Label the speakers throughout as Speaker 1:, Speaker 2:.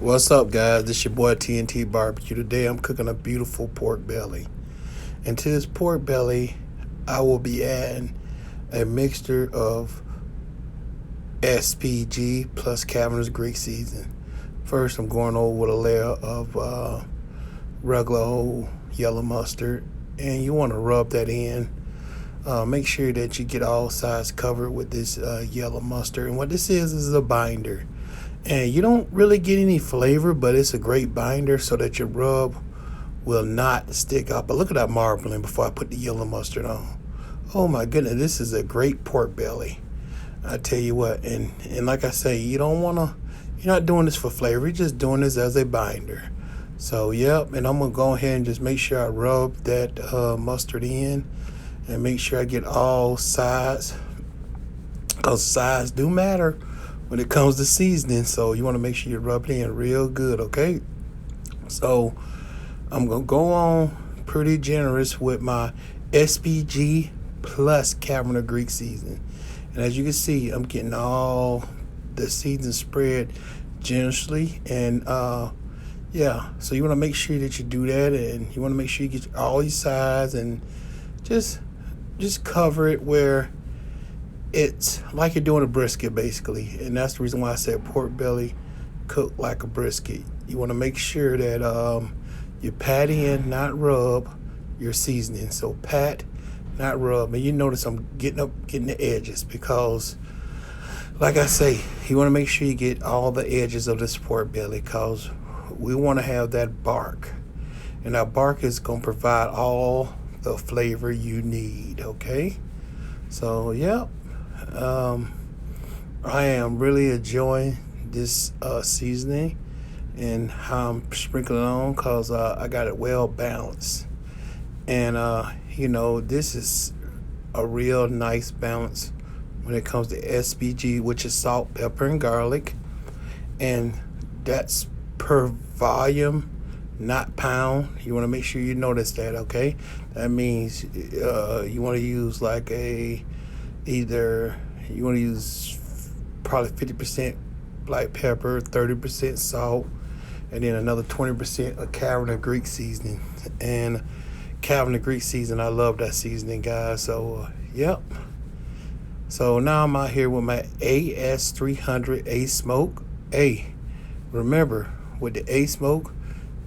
Speaker 1: What's up, guys? This your boy TNT Barbecue. Today I'm cooking a beautiful pork belly. And to this pork belly, I will be adding a mixture of SPG plus CavendarsGreek season. First, I'm going over with a layer of regular old yellow mustard, and you want to rub that in. Make sure that you get all sides covered with this yellow mustard. And what this is a binder. And you don't really get any flavor, but it's a great binder so that your rub will not stick up. But look at that marbling before I put the yellow mustard on. Oh my goodness, this is a great pork belly. I tell you what, and like I say, you're not doing this for flavor, you're just doing this as a binder. So yep, and I'm gonna go ahead and just make sure I rub that mustard in and make sure I get all sides, because sides do matter when it comes to seasoning. So you want to make sure you rub it in real good, okay? So I'm gonna go on pretty generous with my SPG plus CavendarsGreek seasoning, and as you can see, I'm getting all the seasoning spread generously. And yeah, so you want to make sure that you do that, and you want to make sure you get all these sides, and just cover it where it's like you're doing a brisket basically. And that's the reason why I said pork belly cooked like a brisket. You want to make sure that you pat in, not rub, your seasoning. So pat, not rub. And you notice I'm getting the edges, because like I say, you want to make sure you get all the edges of this pork belly, because we want to have that bark, and that bark is going to provide all the flavor you need, okay? So yep, I am really enjoying this seasoning and how I'm sprinkling on, because I got it well balanced. And this is a real nice balance when it comes to SPG, which is salt, pepper, and garlic. And that's per volume, not pound. You want to make sure you notice that, okay? That means you want to use you want to use probably 50% black pepper, 30% salt, and then another 20% of CavendarsGreek seasoning. And CavendarsGreek seasoning, I love that seasoning, guys. So yep. So now I'm out here with my AS300 Asmoke. Hey, remember, with the Asmoke,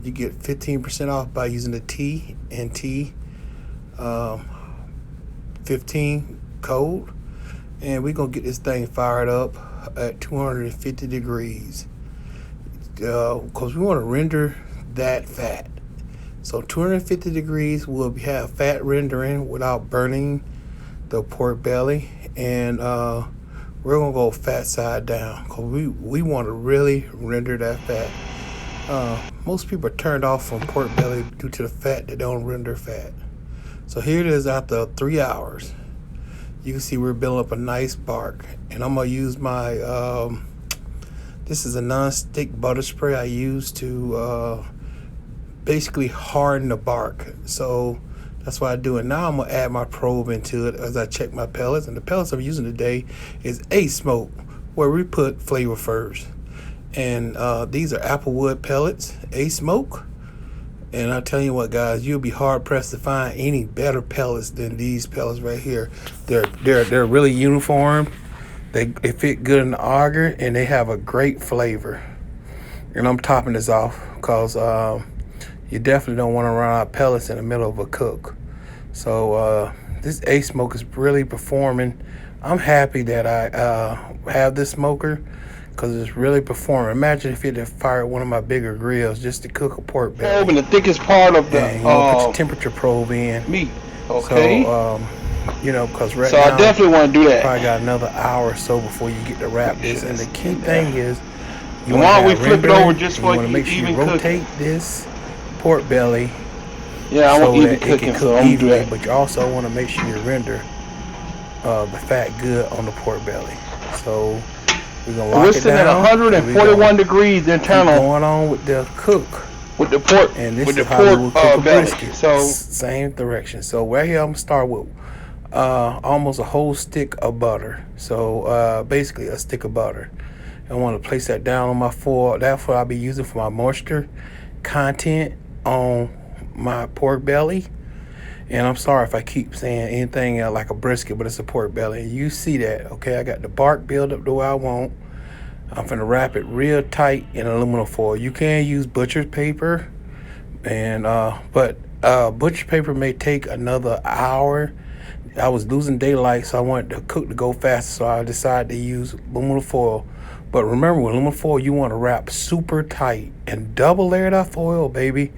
Speaker 1: you get 15% off by using the TNT 15 code. And we're going to get this thing fired up at 250 degrees, because we want to render that fat. So 250 degrees will have fat rendering without burning the pork belly. And we're going to go fat side down, because we want to really render that fat. Most people are turned off from pork belly due to the fat. They don't render fat. So here it is after 3 hours. You can see we're building up a nice bark. And I'm going to use my, this is a non-stick butter spray I use to basically harden the bark. So that's why I do it. Now I'm going to add my probe into it as I check my pellets. And the pellets I'm using today is Asmoke, where we put flavor first. And these are applewood pellets, Asmoke. And I tell you what, guys, you'll be hard pressed to find any better pellets than these pellets right here. They're really uniform. They fit good in the auger, and they have a great flavor. And I'm topping this off because you definitely don't want to run out of pellets in the middle of a cook. So this Asmoke is really performing. I'm happy that I have this smoker, because it's really performing. Imagine if you had fired one of my bigger grills just to cook a pork belly.
Speaker 2: Probe in the thickest part of the
Speaker 1: and, put your temperature probe in.
Speaker 2: Meat. Okay.
Speaker 1: So because right
Speaker 2: so
Speaker 1: now,
Speaker 2: I definitely want to do that.
Speaker 1: Probably got another hour or so before you get to wrap this. And the key thing is, you
Speaker 2: want to flip it over just so
Speaker 1: you want to make sure you rotate this pork belly.
Speaker 2: Yeah, I want to even
Speaker 1: cook it evenly, but you also want to make sure you render the fat good on the pork belly. So we're gonna lock it down.
Speaker 2: At 141 degrees internal.
Speaker 1: Keep going on with the cook.
Speaker 2: With the pork.
Speaker 1: And this
Speaker 2: with
Speaker 1: is
Speaker 2: the
Speaker 1: how we will cook a
Speaker 2: belly.
Speaker 1: brisket.
Speaker 2: So
Speaker 1: same direction. So right here, I'm gonna start with almost a whole stick of butter. So basically a stick of butter. I want to place that down on my foil. That's what I'll be using for my moisture content on my pork belly. And I'm sorry if I keep saying anything like a brisket, but it's a pork belly. You see that, okay? I got the bark build up the way I want. I'm finna wrap it real tight in aluminum foil. You can use butcher's paper, and but butcher's paper may take another hour. I was losing daylight, so I wanted the cook to go faster, so I decided to use aluminum foil. But remember, with aluminum foil, you want to wrap super tight and double layer that foil, baby.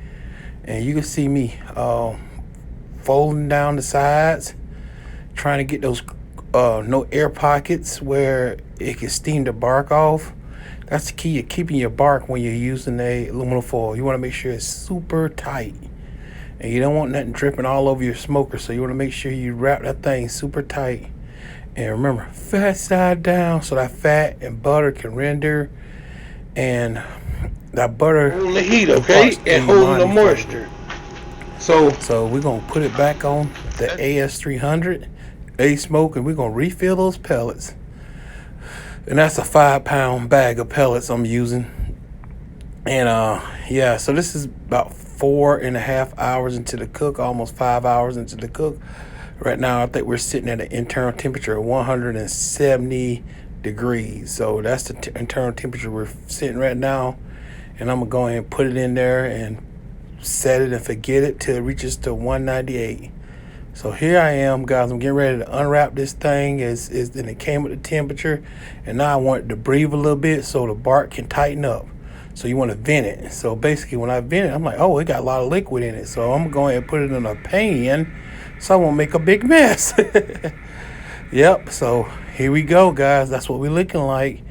Speaker 1: And you can see me folding down the sides, trying to get those no air pockets where it can steam the bark off. That's the key to keeping your bark when you're using a aluminum foil. You want to make sure it's super tight, and you don't want nothing dripping all over your smoker, so you want to make sure you wrap that thing super tight. And remember, fat side down so that fat and butter can render, and that butter
Speaker 2: holding the heat, okay, and holding the moisture.
Speaker 1: So we're gonna put it back on the AS300 Asmoke, and we're gonna refill those pellets. And that's a 5-pound bag of pellets I'm using. And yeah, so this is about 4.5 hours into the cook, almost 5 hours into the cook. Right now, I think we're sitting at an internal temperature of 170 degrees. So that's the internal temperature we're sitting right now. And I'm gonna go ahead and put it in there and set it and forget it till it reaches to 198. So here I am, guys. I'm getting ready to unwrap this thing. Then it came with the temperature, and now I want it to breathe a little bit so the bark can tighten up. So you want to vent it. So basically, when I vent it, I'm like, oh, it got a lot of liquid in it. So I'm going to put it in a pan so I won't make a big mess. Yep. So here we go, guys. That's what we're looking like.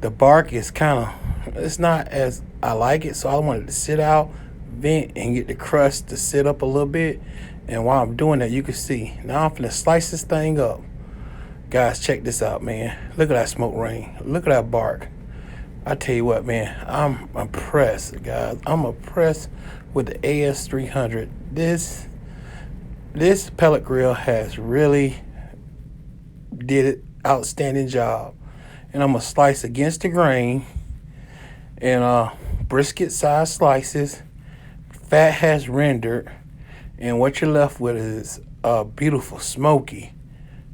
Speaker 1: The bark is it's not as I like it, so I want it to sit out, vent, and get the crust to sit up a little bit. And while I'm doing that, you can see now I'm finna slice this thing up. Guys, check this out, man. Look at that smoke ring. Look at that bark. I tell you what, man, I'm impressed, guys. I'm impressed with the AS300. This pellet grill has really did an outstanding job. And I'm gonna slice against the grain and brisket size slices. Fat has rendered. And what you're left with is a beautiful, smoky,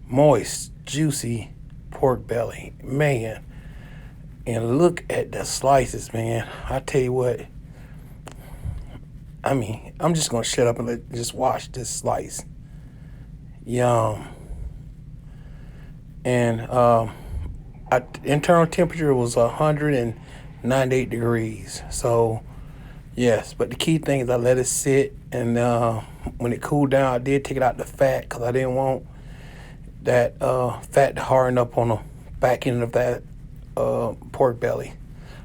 Speaker 1: moist, juicy pork belly. Man, and look at the slices, man. I tell you what, I mean, I'm just going to shut up and just watch this slice. Yum. And internal temperature was 198 degrees. So, yes, but the key thing is I let it sit, and when it cooled down, I did take it out the fat because I didn't want that fat to harden up on the back end of that pork belly.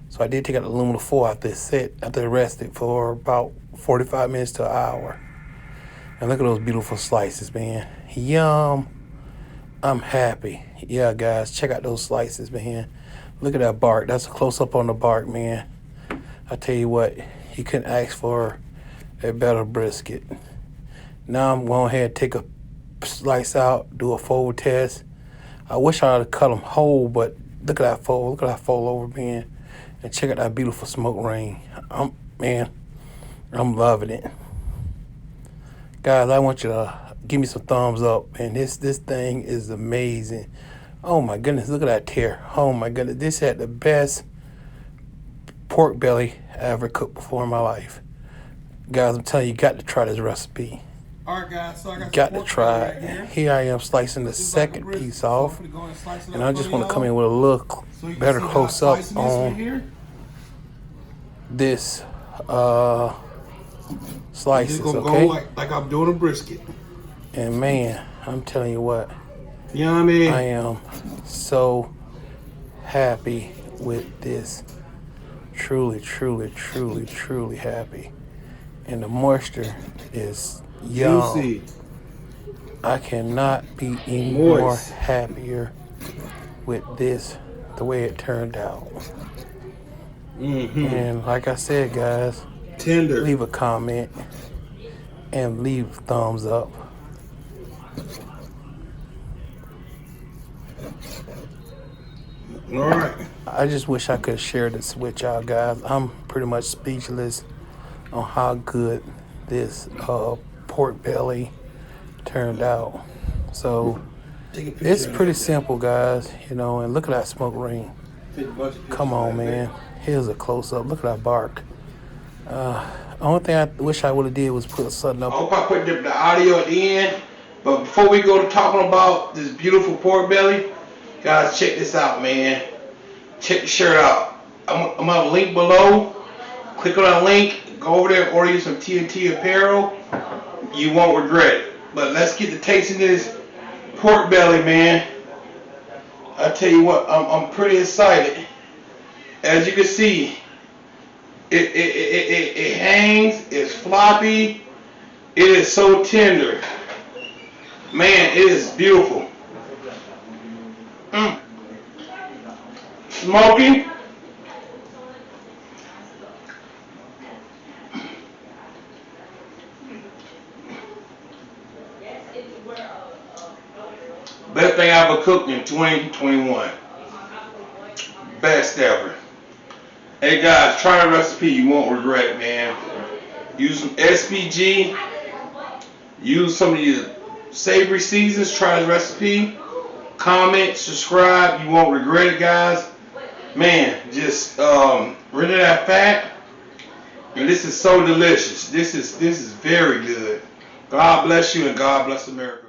Speaker 1: So I did take out the aluminum foil after it rested for about 45 minutes to an hour. And look at those beautiful slices, man. Yum. I'm happy. Yeah, guys, check out those slices, man. Look at that bark. That's a close-up on the bark, man. I tell you what, you couldn't ask for a better brisket. Now I'm going ahead and take a slice out, do a fold test. I wish I would have cut them whole, but look at that fold. Look at that fold over, man. And check out that beautiful smoke ring. I'm loving it. Guys, I want you to give me some thumbs up. And this thing is amazing. Oh my goodness, look at that tear. Oh my goodness, this had the best pork belly I ever cooked before in my life. Guys, I'm telling you, you got to try this recipe.
Speaker 3: All right, guys, so I got
Speaker 1: Got to try it. Here I am slicing the second piece off. And I just want to come in with a look better close up on this slices, okay?
Speaker 3: Go like I'm doing a brisket.
Speaker 1: And man, I'm telling you what,
Speaker 3: Yummy.
Speaker 1: I am so happy with this. Truly, truly, truly, truly happy. And the moisture is yum.
Speaker 3: Juicy.
Speaker 1: I cannot be any more happier with this, the way it turned out. And like I said, guys,
Speaker 3: Tender.
Speaker 1: leave a comment and leave a thumbs up.
Speaker 3: All right.
Speaker 1: I just wish I could share this with y'all guys. I'm pretty much speechless on how good this pork belly turned out. So it's pretty simple, guys, you know, and look at that smoke ring. Come on, man. Here's a close-up. Look at that bark. Only thing I wish I would have did was put something up.
Speaker 2: I hope I put the audio at the end. But before we go to talking about this beautiful pork belly, guys, check this out, man. Check the shirt out. I'm gonna have a link below. Click on that link. Go over there and order you some TNT apparel. You won't regret it. But let's get the taste of this pork belly, man. I tell you what, I'm pretty excited. As you can see, it hangs, it's floppy, it is so tender. Man, it is beautiful. Smoky. Best thing I ever cooked in 2021. Best ever. Hey guys, try the recipe, you won't regret it, man. Use some SPG. Use some of your savory seasons. Try the recipe. Comment, subscribe. You won't regret it, guys. Man, just rid of that fat. And this is so delicious. This is very good. God bless you and God bless America.